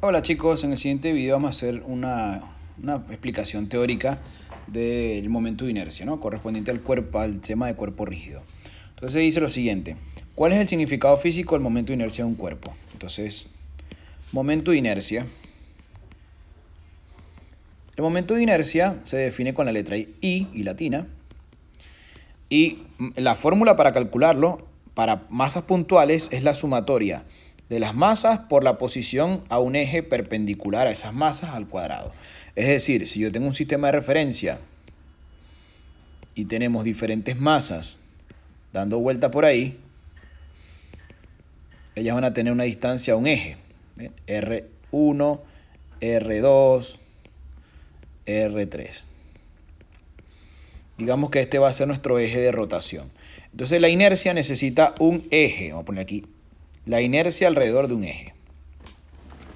Hola chicos, en el siguiente video vamos a hacer una explicación teórica del momento de inercia, ¿no? Correspondiente al cuerpo, al tema de cuerpo rígido. Entonces dice lo siguiente: ¿cuál es el significado físico del momento de inercia de un cuerpo? Entonces, momento de inercia. El momento de inercia se define con la letra I y latina. Y la fórmula para calcularlo para masas puntuales es la sumatoria de las masas por la posición a un eje perpendicular a esas masas al cuadrado. Es decir, si yo tengo un sistema de referencia y tenemos diferentes masas dando vuelta por ahí, ellas van a tener una distancia a un eje. R1, R2, R3. Digamos que este va a ser nuestro eje de rotación. Entonces la inercia necesita un eje. Vamos a poner aquí la inercia alrededor de un eje.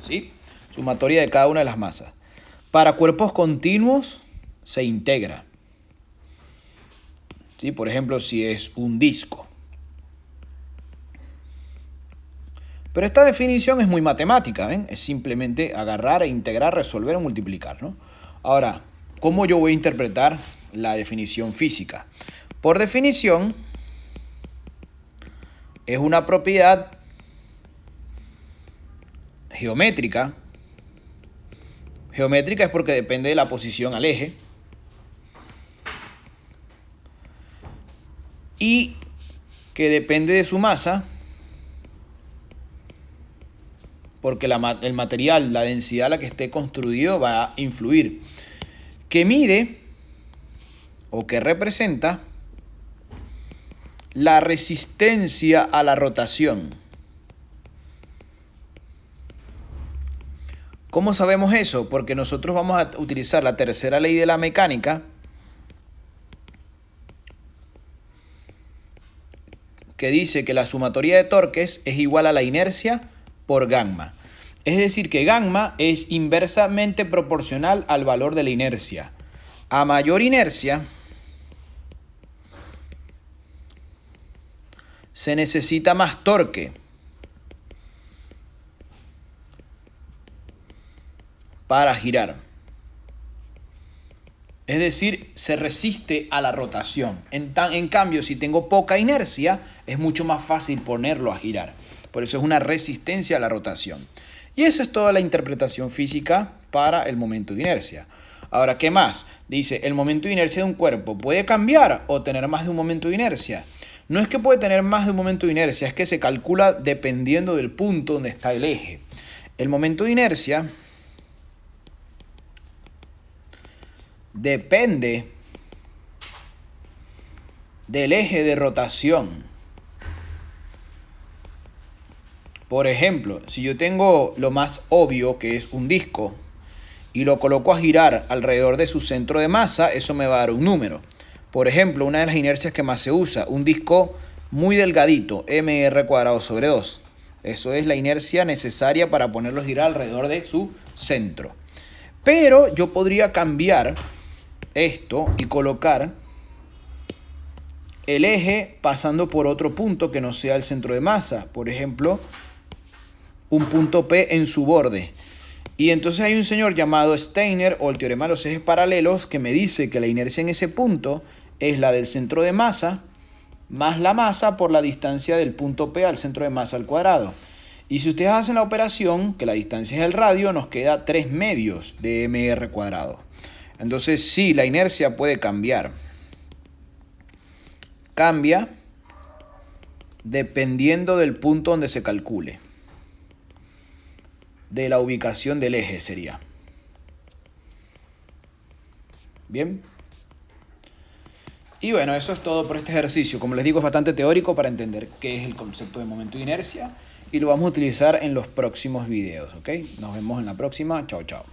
¿Sí? Sumatoria de cada una de las masas. Para cuerpos continuos se integra. ¿Sí? Por ejemplo, si es un disco. Pero esta definición es muy matemática, ¿ven? Es simplemente agarrar e integrar, resolver o multiplicar, ¿no? Ahora, ¿cómo yo voy a interpretar la definición física? Por definición, es una propiedad geométrica. Geométrica es porque depende de la posición al eje. Y que depende de su masa, porque el material, la densidad a la que esté construido va a influir. Que mide o que representa la resistencia a la rotación. ¿Cómo sabemos eso? Porque nosotros vamos a utilizar la tercera ley de la mecánica, que dice que la sumatoria de torques es igual a la inercia por gamma. Es decir, que gamma es inversamente proporcional al valor de la inercia. A mayor inercia, se necesita más torque para girar. Es decir, se resiste a la rotación. En cambio, si tengo poca inercia, es mucho más fácil ponerlo a girar. Por eso es una resistencia a la rotación. Y esa es toda la interpretación física para el momento de inercia. Ahora, ¿qué más? Dice, el momento de inercia de un cuerpo puede cambiar o tener más de un momento de inercia. No es que puede tener más de un momento de inercia, es que se calcula dependiendo del punto donde está el eje. El momento de inercia depende del eje de rotación. Por ejemplo, si yo tengo lo más obvio, que es un disco, y lo coloco a girar alrededor de su centro de masa, eso me va a dar un número. Por ejemplo, una de las inercias que más se usa, un disco muy delgadito, mr²/2. Eso es la inercia necesaria para ponerlo a girar alrededor de su centro. Pero yo podría cambiar esto y colocar el eje pasando por otro punto que no sea el centro de masa. Por ejemplo, un punto P en su borde. Y entonces hay un señor llamado Steiner, o el teorema de los ejes paralelos, que me dice que la inercia en ese punto es la del centro de masa más la masa por la distancia del punto P al centro de masa al cuadrado. Y si ustedes hacen la operación, que la distancia es el radio, nos queda 3 medios de mr². Entonces sí, la inercia puede cambiar. Cambia dependiendo del punto donde se calcule. De la ubicación del eje sería. Bien. Y bueno, eso es todo por este ejercicio. Como les digo, es bastante teórico para entender qué es el concepto de momento de inercia. Y lo vamos a utilizar en los próximos videos, ¿ok? Nos vemos en la próxima. Chao, chao.